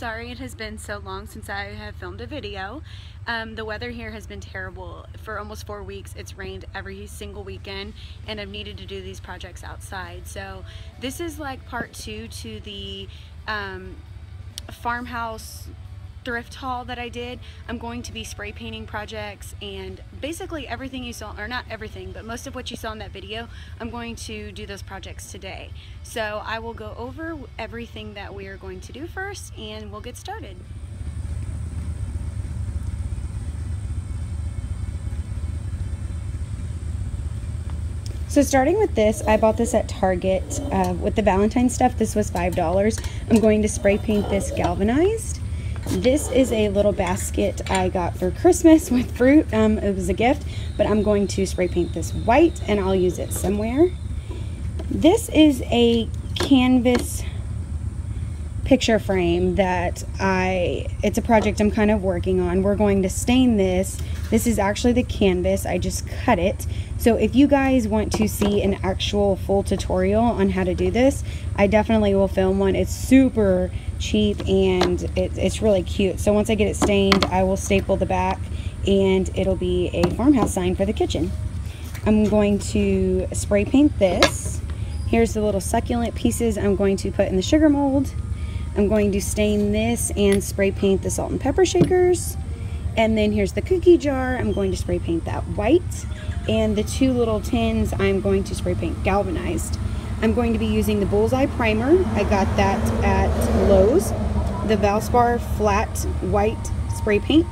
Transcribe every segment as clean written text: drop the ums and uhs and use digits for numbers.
sorry it has been so long since I have filmed a video. The weather here has been terrible. For almost 4 weeks it's rained every single weekend and I've needed to do these projects outside. So this is like part 2 to the Farmhouse Thrift haul that I did. I'm going to be spray painting projects and basically everything you saw, or not everything, but most of what you saw in that video, I'm going to do those projects today. So I will go over everything that we are going to do first and we'll get started. So starting with this, I bought this at Target with the Valentine stuff. This was $5. I'm going to spray paint this galvanized. This is a little basket I got for Christmas with fruit. It was a gift, but I'm going to spray paint this white and I'll use it somewhere. This is a canvas picture frame that it's a project I'm kind of working on. We're going to stain this. This is actually the canvas. I just cut it. So if you guys want to see an actual full tutorial on how to do this, I definitely will film one. It's super cheap and it's really cute. So once I get it stained, I will staple the back and it'll be a farmhouse sign for the kitchen. I'm going to spray paint this. Here's the little succulent pieces I'm going to put in the sugar mold. I'm going to stain this and spray paint the salt and pepper shakers. And then here's the cookie jar. I'm going to spray paint that white. And the 2 little tins I'm going to spray paint galvanized. I'm going to be using the Bullseye primer. I got that at Lowe's. The Valspar flat white spray paint.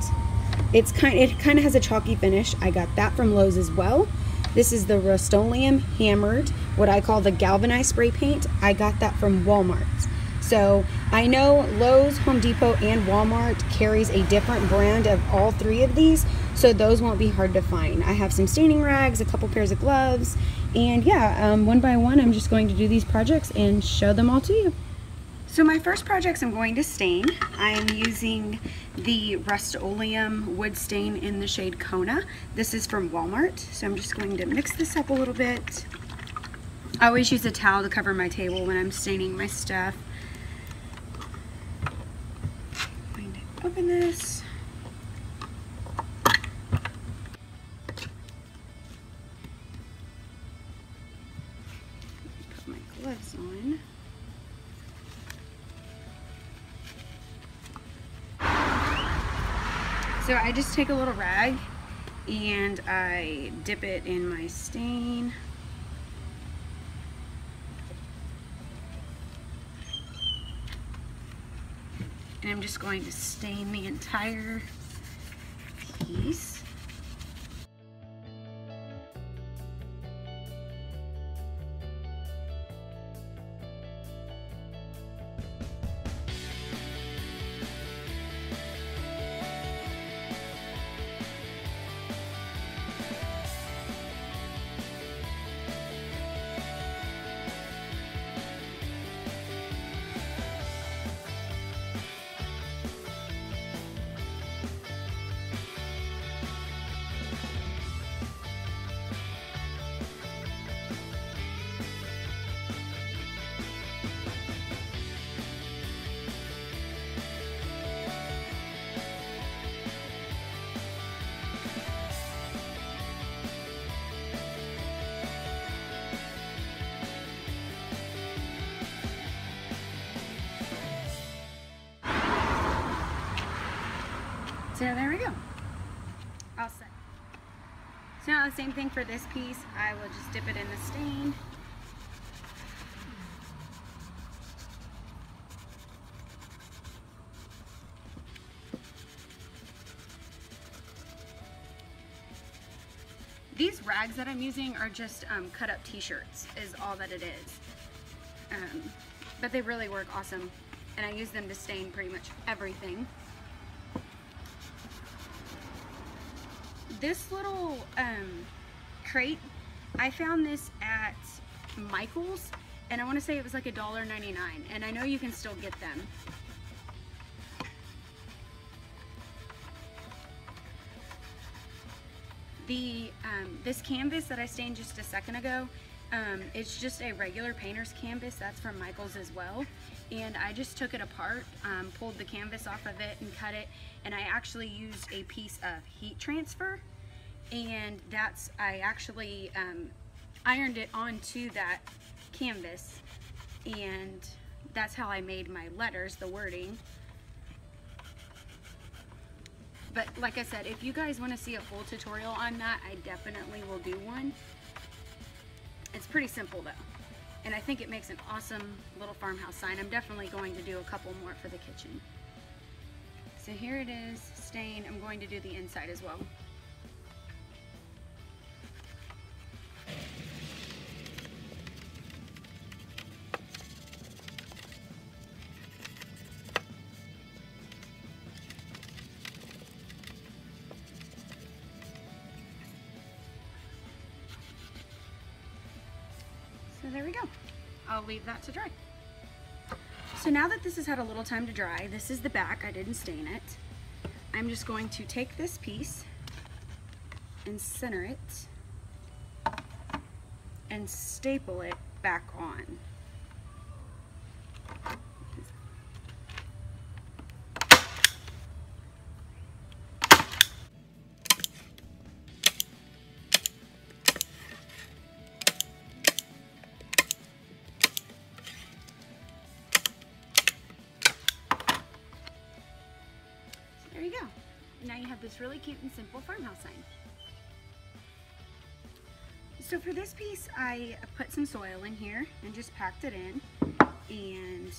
It kind of has a chalky finish. I got that from Lowe's as well. This is the Rust-Oleum hammered, what I call the galvanized spray paint. I got that from Walmart. So I know Lowe's, Home Depot, and Walmart carries a different brand of all 3 of these, so those won't be hard to find. I have some staining rags, a couple pairs of gloves, and yeah, one by one I'm just going to do these projects and show them all to you. So my first projects I'm going to stain. I am using the Rust-Oleum wood stain in the shade Kona. This is from Walmart, so I'm just going to mix this up a little bit. I always use a towel to cover my table when I'm staining my stuff. Open this. Put my gloves on. So I just take a little rag and I dip it in my stain. And I'm just going to stain the entire piece. So there we go. All set. So now the same thing for this piece. I will just dip it in the stain. These rags that I'm using are just cut up t-shirts is all that it is. But they really work awesome. And I use them to stain pretty much everything. This little crate, I found this at Michael's, and I want to say it was like $1.99, and I know you can still get them. This canvas that I stained just a second ago It's just a regular painter's canvas. That's from Michael's as well. And I just took it apart, pulled the canvas off of it and cut it. And I actually used a piece of heat transfer. And I actually ironed it onto that canvas. And that's how I made my letters, the wording. But like I said, if you guys want to see a full tutorial on that, I definitely will do one. It's pretty simple though. And I think it makes an awesome little farmhouse sign. I'm definitely going to do a couple more for the kitchen. So here it is, stained. I'm going to do the inside as well. So there we go. I'll leave that to dry. So now that this has had a little time to dry, this is the back. I didn't stain it. I'm just going to take this piece and center it and staple it back on. There you go. Now you have this really cute and simple farmhouse sign. So for this piece, I put some soil in here and just packed it in, and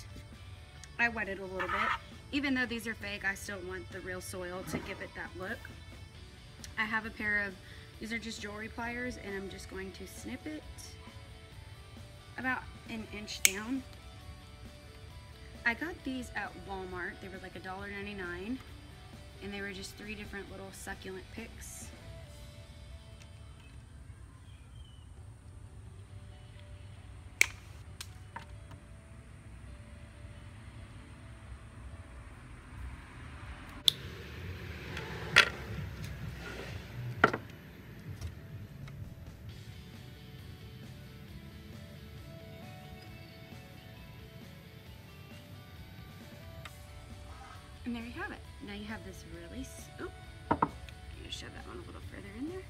I wetted a little bit. Even though these are fake, I still want the real soil to give it that look. I have a pair of, these are just jewelry pliers, and I'm just going to snip it about an inch down. I got these at Walmart. They were like $1.99. And they were just 3 different little succulent picks. And there you have it. Now you have this really, oop, I'm gonna shove that one a little further in there.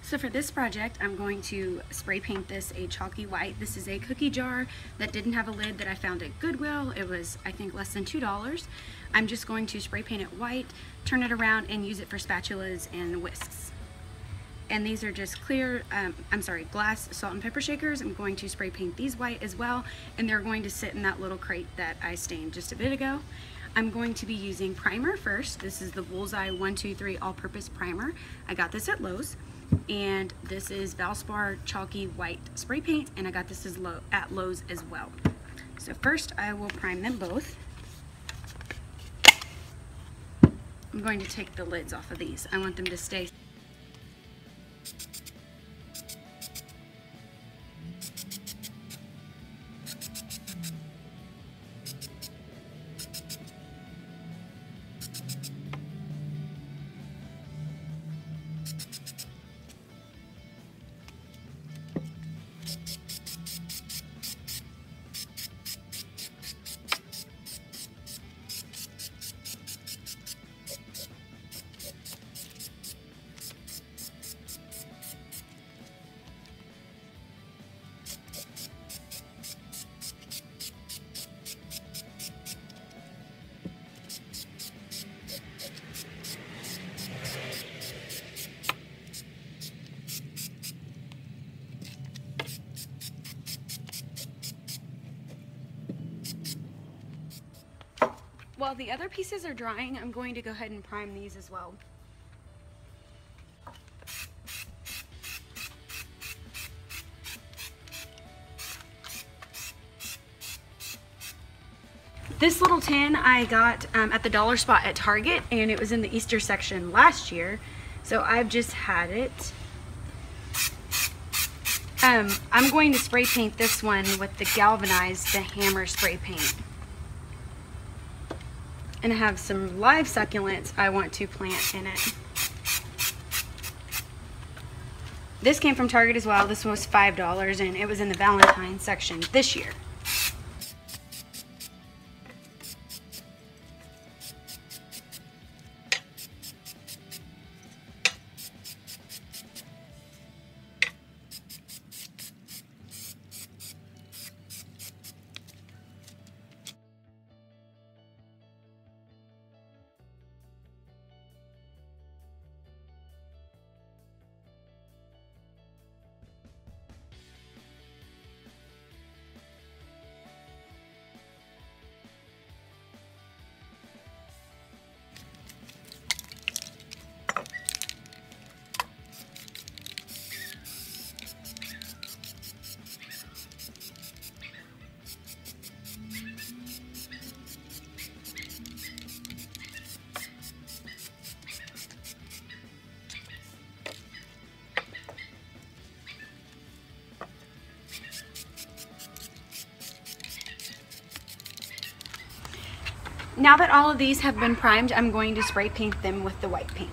So for this project, I'm going to spray paint this a chalky white. This is a cookie jar that didn't have a lid that I found at Goodwill. It was, I think, less than $2. I'm just going to spray paint it white, turn it around, and use it for spatulas and whisks. And these are just clear, glass salt and pepper shakers. I'm going to spray paint these white as well, and they're going to sit in that little crate that I stained just a bit ago. I'm going to be using primer first. This is the Bullseye 123 All-Purpose Primer. I got this at Lowe's, and this is Valspar Chalky White Spray Paint, and I got this at Lowe's as well. So first I will prime them both. I'm going to take the lids off of these. I want them to stay. While the other pieces are drying, I'm going to go ahead and prime these as well. This little tin I got at the dollar spot at Target, and it was in the Easter section last year, so I've just had it. I'm going to spray paint this one with the galvanized, the hammer spray paint. And I have some live succulents I want to plant in it. This came from Target as well. This was $5 and it was in the Valentine's section this year. Now that all of these have been primed, I'm going to spray paint them with the white paint.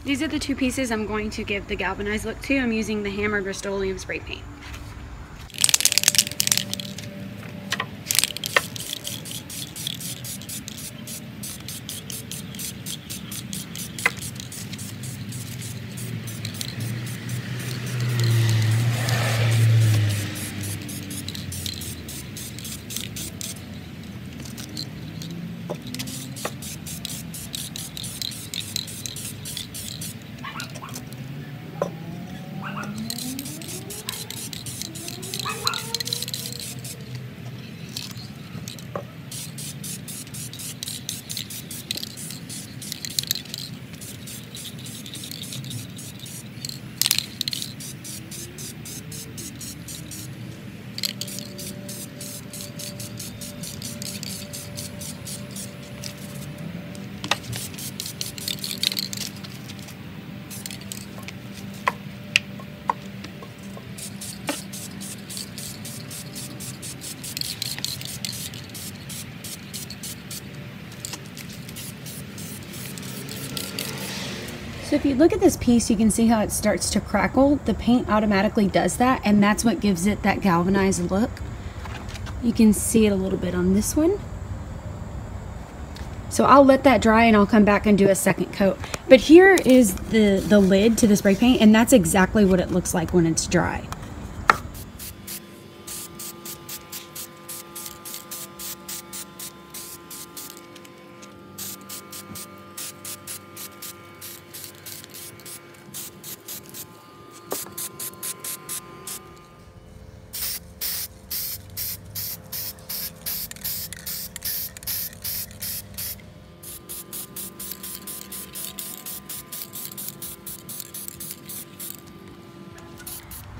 These are the two pieces I'm going to give the galvanized look to. I'm using the hammered Rust-Oleum spray paint. So if you look at this piece, you can see how it starts to crackle. The paint automatically does that, and that's what gives it that galvanized look. You can see it a little bit on this one. So I'll let that dry and I'll come back and do a second coat. But here is the lid to the spray paint, and that's exactly what it looks like when it's dry.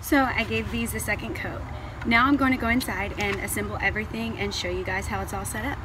So I gave these a second coat. Now I'm going to go inside and assemble everything and show you guys how it's all set up.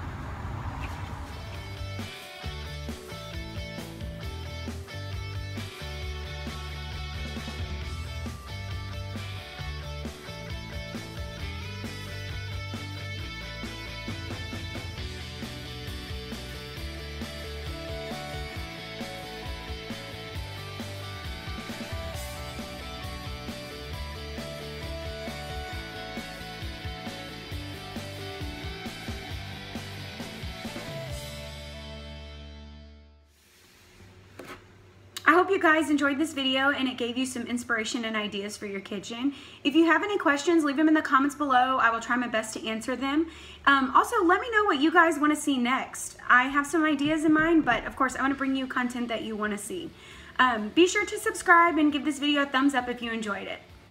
I hope you guys enjoyed this video and it gave you some inspiration and ideas for your kitchen. If you have any questions, leave them in the comments below. I will try my best to answer them. Also, let me know what you guys want to see next. I have some ideas in mind, but of course I want to bring you content that you want to see. Be sure to subscribe and give this video a thumbs up if you enjoyed it.